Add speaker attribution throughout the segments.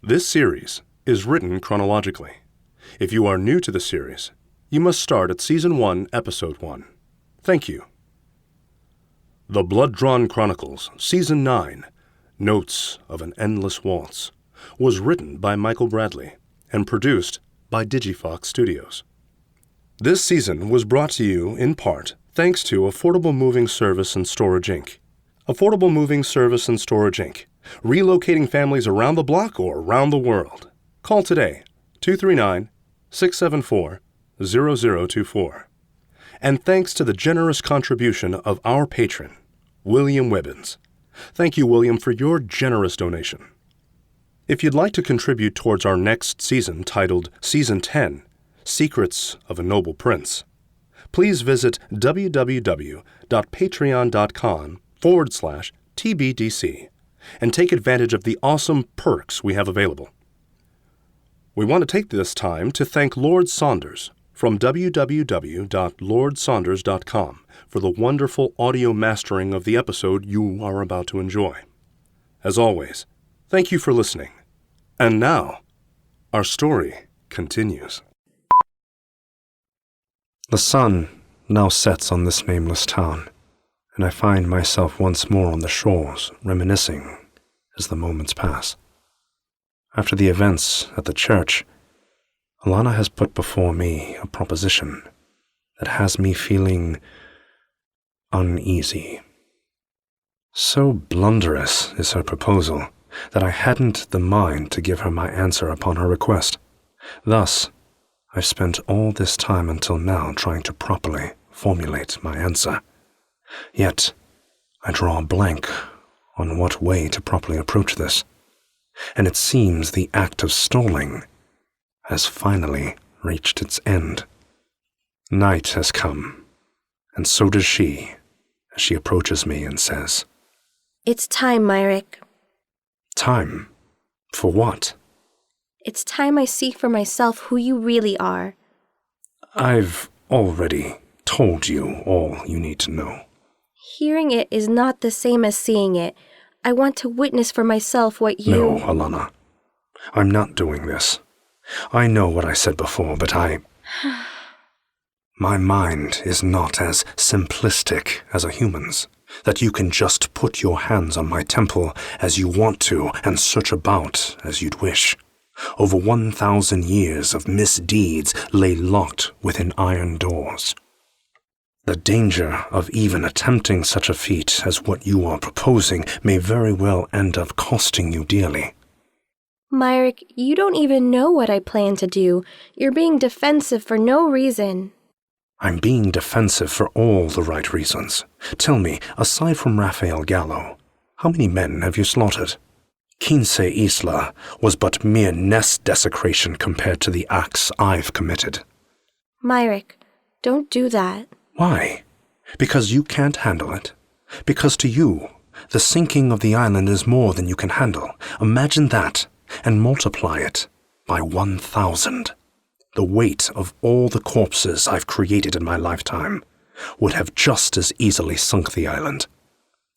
Speaker 1: This series is written chronologically. If you are new to the series, you must start at Season 1, Episode 1. Thank you. The Blood-Drawn Chronicles, Season 9, Notes of an Endless Waltz, was written by Michael Bradley and produced by Digifox Studios. This season was brought to you in part thanks to Affordable Moving Service and Storage, Inc. Affordable Moving Service and Storage, Inc. Relocating families around the block or around the world. Call today, 239-674-0024. And thanks to the generous contribution of our patron, William Webbins. Thank you, William, for your generous donation. If you'd like to contribute towards our next season, titled Season 10, Secrets of a Noble Prince, please visit www.patreon.com/TBDC and take advantage of the awesome perks we have available. We want to take this time to thank Lord Saunders from www.lordsaunders.com for the wonderful audio mastering of the episode you are about to enjoy. As always, thank you for listening. And now, our story continues.
Speaker 2: The sun now sets on this nameless town, and I find myself once more on the shores, reminiscing as the moments pass. After the events at the church, Alannah has put before me a proposition that has me feeling uneasy. So blunderous is her proposal that I hadn't the mind to give her my answer upon her request. Thus, I've spent all this time until now trying to properly formulate my answer. Yet, I draw a blank on what way to properly approach this, and it seems the act of stalling has finally reached its end. Night has come, and so does she, as she approaches me and says,
Speaker 3: "It's time, Myrick."
Speaker 2: "Time? For what?"
Speaker 3: "It's time I see for myself who you really are."
Speaker 2: "I've already told you all you need to know."
Speaker 3: "Hearing it is not the same as seeing it. I want to witness for myself what you—"
Speaker 2: "No, Alannah. I'm not doing this. I know what I said before, but my mind is not as simplistic as a human's, that you can just put your hands on my temple as you want to and search about as you'd wish. Over 1,000 years of misdeeds lay locked within iron doors. The danger of even attempting such a feat as what you are proposing may very well end up costing you dearly."
Speaker 3: "Myrick, you don't even know what I plan to do. You're being defensive for no reason."
Speaker 2: "I'm being defensive for all the right reasons. Tell me, aside from Raphael Gallo, how many men have you slaughtered? Quince Isla was but mere nest desecration compared to the acts I've committed."
Speaker 3: "Myrick, don't do that."
Speaker 2: "Why? Because you can't handle it? Because to you, the sinking of the island is more than you can handle. Imagine that, and multiply it by 1,000. The weight of all the corpses I've created in my lifetime would have just as easily sunk the island.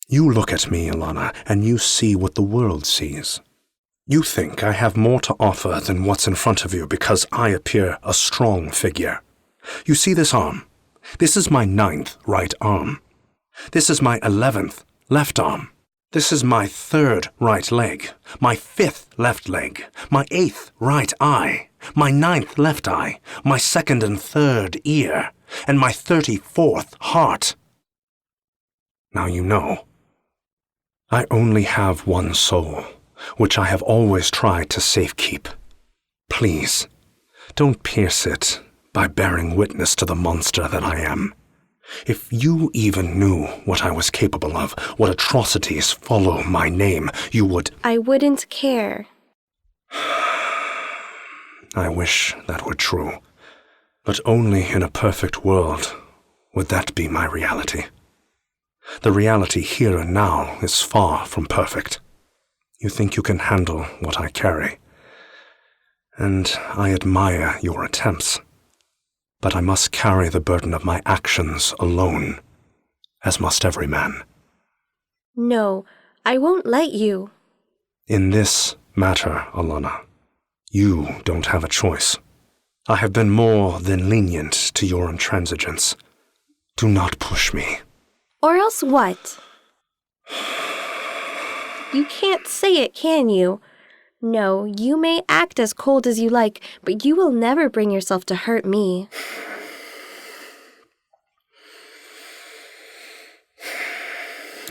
Speaker 2: You look at me, Alannah, and you see what the world sees. You think I have more to offer than what's in front of you because I appear a strong figure. You see this arm? This is my 9th right arm. This is my 11th left arm. This is my 3rd right leg, my 5th left leg, my 8th right eye, my 9th left eye, my 2nd and 3rd ear, and my 34th heart. Now you know. I only have one soul, which I have always tried to safekeep. Please, don't pierce it by bearing witness to the monster that I am. If you even knew what I was capable of, what atrocities follow my name, you would—"
Speaker 3: "I wouldn't care."
Speaker 2: I wish that were true, but only in a perfect world would that be my reality. The reality here and now is far from perfect. You think you can handle what I carry, and I admire your attempts. But I must carry the burden of my actions alone, as must every man.
Speaker 3: "No, I won't let you."
Speaker 2: In this matter, Alannah. You don't have a choice. I have been more than lenient to your intransigence. Do not push me.
Speaker 3: Or else what? You can't say it, can you? No, you may act as cold as you like, but you will never bring yourself to hurt me.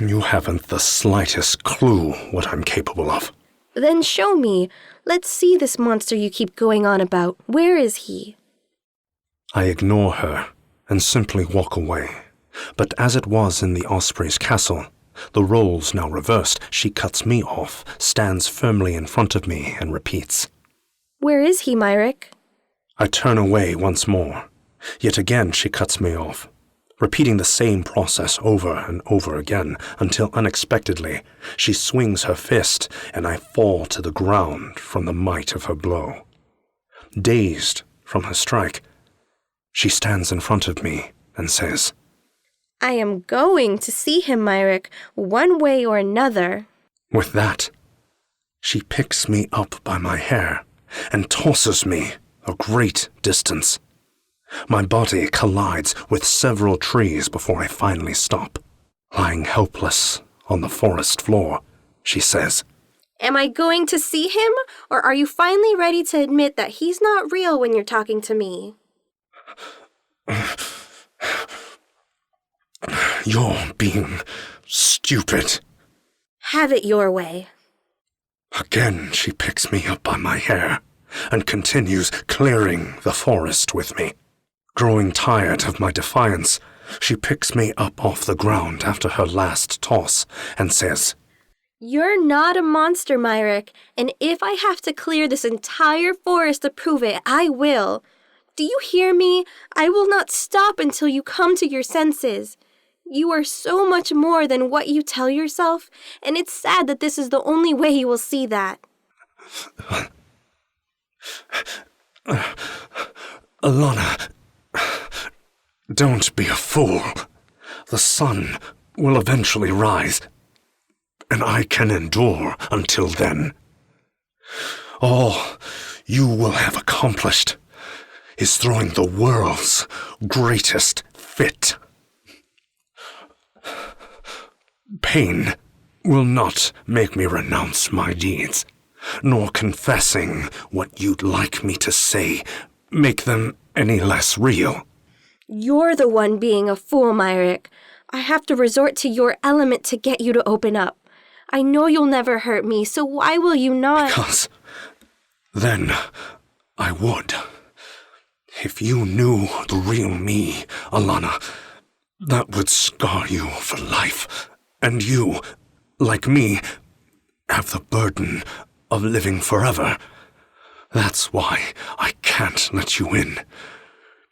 Speaker 2: You haven't the slightest clue what I'm capable of.
Speaker 3: Then show me. Let's see this monster you keep going on about. Where is he?
Speaker 2: I ignore her and simply walk away. But as it was in the Osprey's castle, the roles now reversed, she cuts me off, stands firmly in front of me, and repeats.
Speaker 3: Where is he, Myrick?
Speaker 2: I turn away once more. Yet again she cuts me off, repeating the same process over and over again, until unexpectedly she swings her fist and I fall to the ground from the might of her blow. Dazed from her strike, she stands in front of me and says,
Speaker 3: I am going to see him, Myrick, one way or another.
Speaker 2: With that, she picks me up by my hair and tosses me a great distance. My body collides with several trees before I finally stop. Lying helpless on the forest floor, she says,
Speaker 3: Am I going to see him, or are you finally ready to admit that he's not real when you're talking to me?
Speaker 2: You're being stupid.
Speaker 3: Have it your way.
Speaker 2: Again, she picks me up by my hair and continues clearing the forest with me. Growing tired of my defiance, she picks me up off the ground after her last toss and says,
Speaker 3: You're not a monster, Myrick, and if I have to clear this entire forest to prove it, I will. Do you hear me? I will not stop until you come to your senses. You are so much more than what you tell yourself, and it's sad that this is the only way you will see that.
Speaker 2: Alannah, don't be a fool. The sun will eventually rise, and I can endure until then. All you will have accomplished is throwing the world's greatest fit. Pain will not make me renounce my deeds, nor confessing what you'd like me to say make them any less real.
Speaker 3: You're the one being a fool, Myrick. I have to resort to your element to get you to open up. I know you'll never hurt me, so why will you not?
Speaker 2: Because then I would. If you knew the real me, Alannah, that would scar you for life. And you, like me, have the burden of living forever. That's why I can't let you in,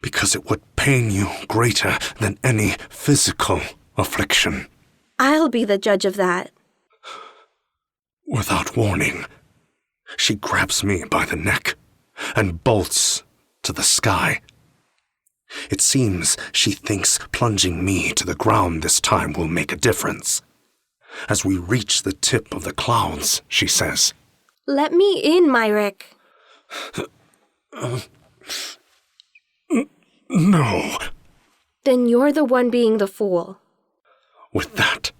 Speaker 2: because it would pain you greater than any physical affliction.
Speaker 3: I'll be the judge of that.
Speaker 2: Without warning, she grabs me by the neck and bolts to the sky. It seems she thinks plunging me to the ground this time will make a difference. As we reach the tip of the clouds, she says,
Speaker 3: Let me in, Myrick.
Speaker 2: No.
Speaker 3: Then you're the one being the fool.
Speaker 2: With that,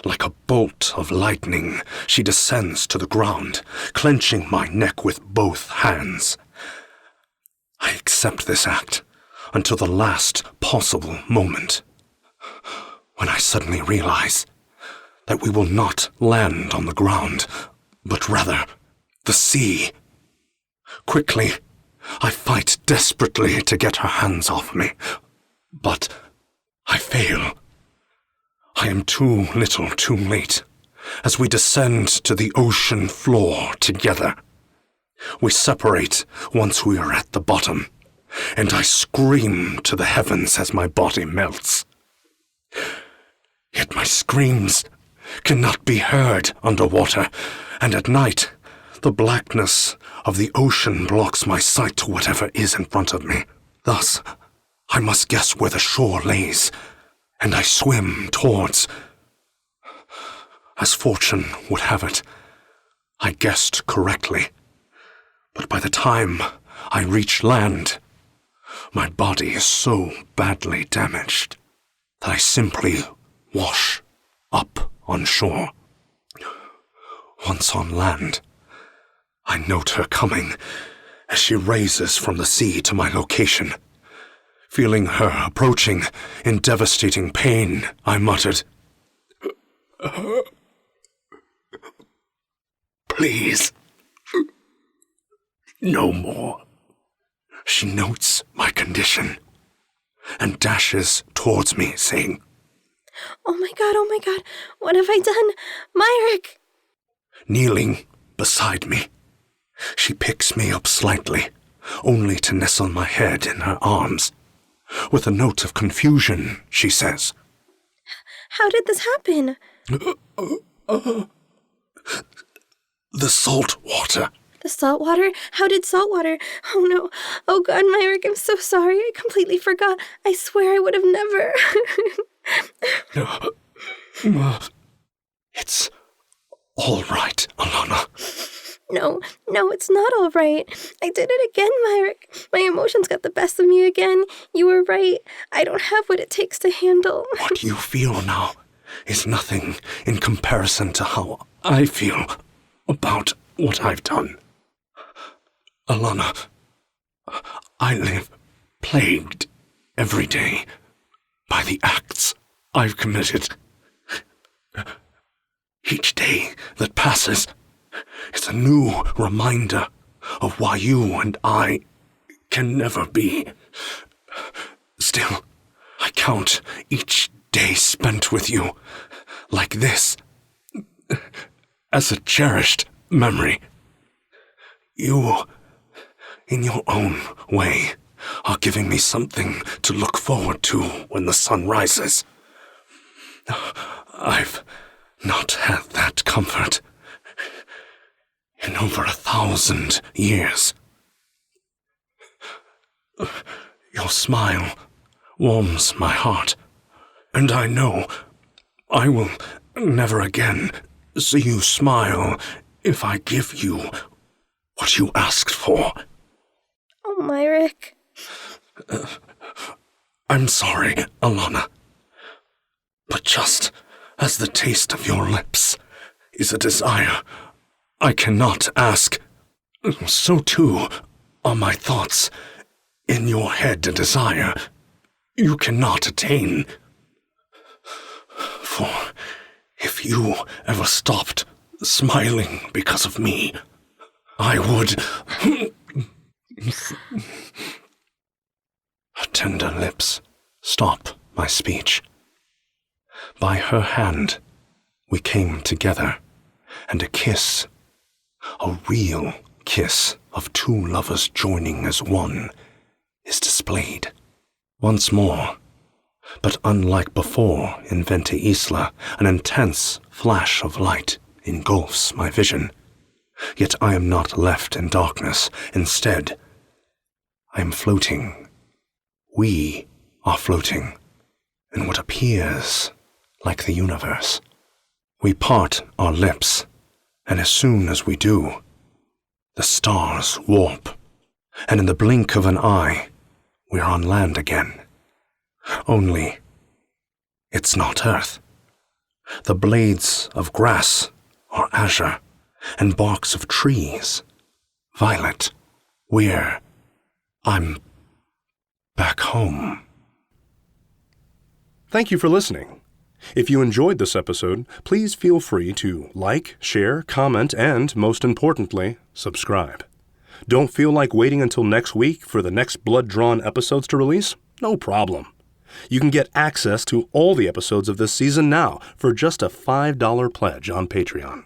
Speaker 2: like a bolt of lightning, she descends to the ground, clenching my neck with both hands. I accept this act until the last possible moment, when I suddenly realize that we will not land on the ground, but rather the sea. Quickly, I fight desperately to get her hands off me, but I fail. I am too little too late, as we descend to the ocean floor together. We separate once we are at the bottom, and I scream to the heavens as my body melts. Yet my screams cannot be heard underwater, and at night, the blackness of the ocean blocks my sight to whatever is in front of me. Thus, I must guess where the shore lays, and I swim towards. As fortune would have it, I guessed correctly. But by the time I reach land, my body is so badly damaged that I simply wash up on shore. Once on land, I note her coming as she raises from the sea to my location. Feeling her approaching in devastating pain, I muttered, "Please, no more." She notes my condition and dashes towards me, saying,
Speaker 3: Oh my God, what have I done? Myrick!
Speaker 2: Kneeling beside me, she picks me up slightly, only to nestle my head in her arms. With a note of confusion, she says,
Speaker 3: How did this happen?
Speaker 2: "The salt water."
Speaker 3: The salt water? How did salt water? Oh no. Oh God, Myrick, I'm so sorry. I completely forgot. I swear I would have never.
Speaker 2: It's all right, Alannah.
Speaker 3: No, it's not all right. I did it again, Myrick. My emotions got the best of me again. You were right. I don't have what it takes to handle.
Speaker 2: What you feel now is nothing in comparison to how I feel about what I've done. Alannah, I live plagued every day by the acts I've committed. Each day that passes is a new reminder of why you and I can never be. Still, I count each day spent with you like this as a cherished memory. You, in your own way, are giving me something to look forward to when the sun rises. I've not had that comfort in over 1,000 years. Your smile warms my heart, and I know I will never again see you smile if I give you what you asked for.
Speaker 3: Oh, Myrick.
Speaker 2: I'm sorry, Alannah, but just as the taste of your lips is a desire I cannot ask, so too are my thoughts in your head a desire you cannot attain. For if you ever stopped smiling because of me, I would... Her tender lips stop my speech. By her hand, we came together, and a kiss, a real kiss of two lovers joining as one, is displayed. Once more, but unlike before in Venta Isla, an intense flash of light engulfs my vision. Yet I am not left in darkness. Instead, I am floating. We are floating in what appears like the universe. We part our lips, and as soon as we do, the stars warp, and in the blink of an eye, we're on land again. Only, it's not Earth. The blades of grass are azure, and barks of trees violet. I'm back home.
Speaker 1: Thank you for listening. If you enjoyed this episode, please feel free to like, share, comment, and, most importantly, subscribe. Don't feel like waiting until next week for the next blood-drawn episodes to release? No problem. You can get access to all the episodes of this season now for just a $5 pledge on Patreon.